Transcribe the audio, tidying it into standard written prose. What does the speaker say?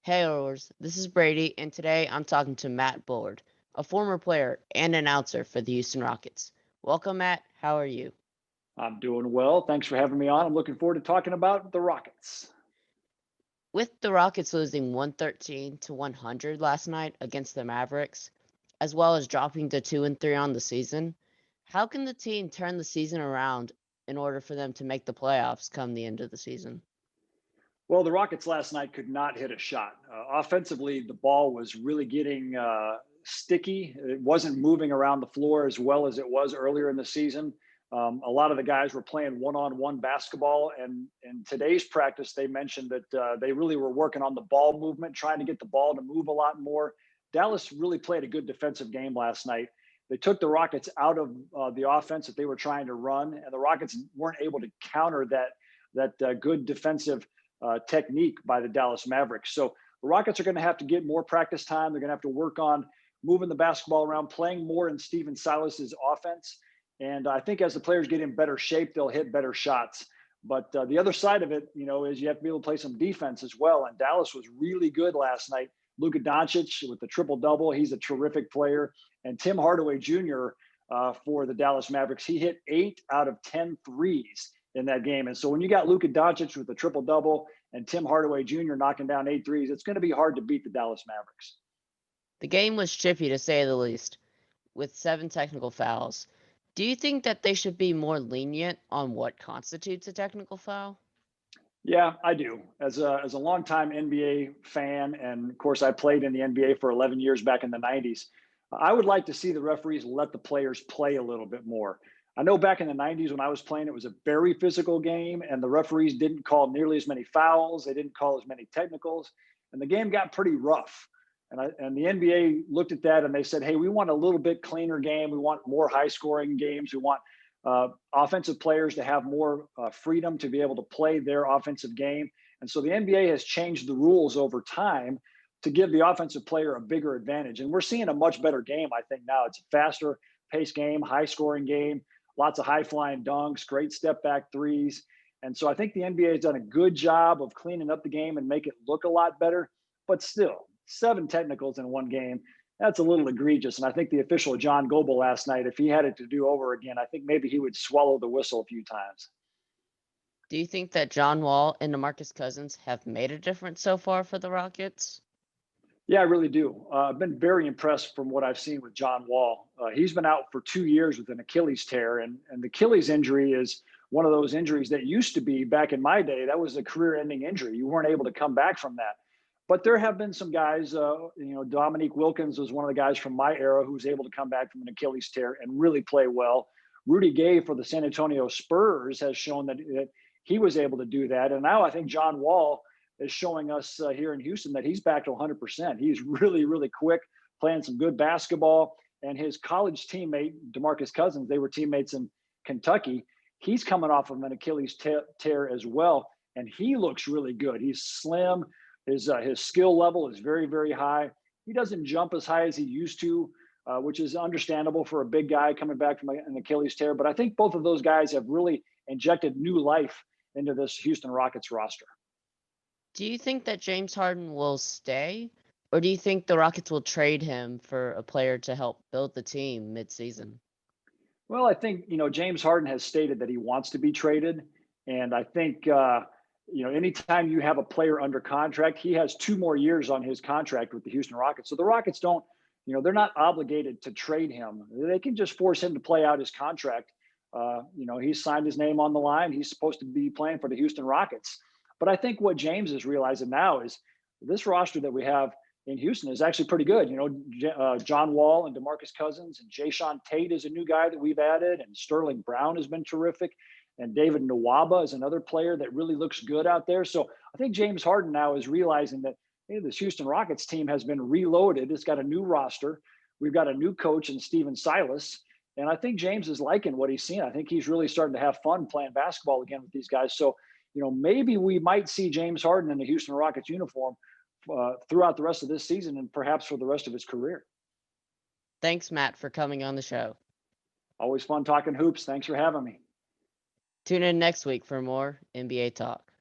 Hey, Oilers, this is Brady, and today I'm talking to Matt Bullard, a former player and announcer for the Houston Rockets. Welcome, Matt. How are you? I'm doing well. Thanks for having me on. I'm looking forward to talking about the Rockets. With the Rockets losing 113 to 100 last night against the Mavericks, as well as dropping to 2 and 3 on the season, how can the team turn the season around in order for them to make the playoffs come the end of the season? Well, the Rockets last night could not hit a shot. Offensively, the ball was really getting sticky. It wasn't moving around the floor as well as it was earlier in the season. A lot of the guys were playing one-on-one basketball, and in today's practice, they mentioned that they really were working on the ball movement, trying to get the ball to move a lot more. Dallas really played a good defensive game last night. They took the Rockets out of the offense that they were trying to run, and the Rockets weren't able to counter that good defensive technique by the Dallas Mavericks. So the Rockets are going to have to get more practice time. They're going to have to work on moving the basketball around, playing more in Steven Silas's offense. And I think as the players get in better shape, they'll hit better shots. But the other side of it, is you have to be able to play some defense as well. And Dallas was really good last night. Luka Doncic with the triple double. He's a terrific player. And Tim Hardaway Jr. For the Dallas Mavericks, he hit 8 out of 10 threes in that game. And so when you got Luka Doncic with the triple double and Tim Hardaway Jr. knocking down 8 threes, it's going to be hard to beat the Dallas Mavericks. The game was chippy to say the least, with 7 technical fouls. Do you think that they should be more lenient on what constitutes a technical foul? Yeah, I do. As a longtime NBA fan, and of course, I played in the NBA for 11 years back in the 90s. I would like to see the referees let the players play a little bit more. I know back in the 90s when I was playing, it was a very physical game, and the referees didn't call nearly as many fouls. They didn't call as many technicals, and the game got pretty rough. And the NBA looked at that and they said, hey, we want a little bit cleaner game. We want more high scoring games. We want offensive players to have more freedom to be able to play their offensive game. And so the NBA has changed the rules over time to give the offensive player a bigger advantage. And we're seeing a much better game, I think, now. It's a faster pace game, high scoring game, lots of high flying dunks, great step back threes. And so I think the NBA has done a good job of cleaning up the game and make it look a lot better. But still, 7 technicals in one game, that's a little egregious. And I think the official, John Goble, last night, if he had it to do over again, I think maybe he would swallow the whistle a few times. Do you think that John Wall and DeMarcus Cousins have made a difference so far for the Rockets? Yeah, I really do. I've been very impressed from what I've seen with John Wall. He's been out for 2 years with an Achilles tear, and the Achilles injury is one of those injuries that used to be back in my day. That was a career-ending injury. You weren't able to come back from that. But there have been some guys. Dominique Wilkins was one of the guys from my era who was able to come back from an Achilles tear and really play well. Rudy Gay for the San Antonio Spurs has shown that he was able to do that, and now I think John Wall is showing us here in Houston that he's back to 100%. He's really, really quick, playing some good basketball. And his college teammate, DeMarcus Cousins, they were teammates in Kentucky. He's coming off of an Achilles tear as well, and he looks really good. He's slim. His skill level is very, very high. He doesn't jump as high as he used to, which is understandable for a big guy coming back from an Achilles tear. But I think both of those guys have really injected new life into this Houston Rockets roster. Do you think that James Harden will stay, or do you think the Rockets will trade him for a player to help build the team midseason? Well, I think James Harden has stated that he wants to be traded, and I think anytime you have a player under contract, he has 2 more years on his contract with the Houston Rockets. So the Rockets don't, they're not obligated to trade him. They can just force him to play out his contract. He's signed his name on the line. He's supposed to be playing for the Houston Rockets. But I think what James is realizing now is this roster that we have in Houston is actually pretty good. John Wall and DeMarcus Cousins and Jayshawn Tate is a new guy that we've added, and Sterling Brown has been terrific. And David Nwaba is another player that really looks good out there. So I think James Harden now is realizing that this Houston Rockets team has been reloaded. It's got a new roster. We've got a new coach in Steven Silas. And I think James is liking what he's seen. I think he's really starting to have fun playing basketball again with these guys. So, maybe we might see James Harden in the Houston Rockets uniform throughout the rest of this season and perhaps for the rest of his career. Thanks, Matt, for coming on the show. Always fun talking hoops. Thanks for having me. Tune in next week for more NBA talk.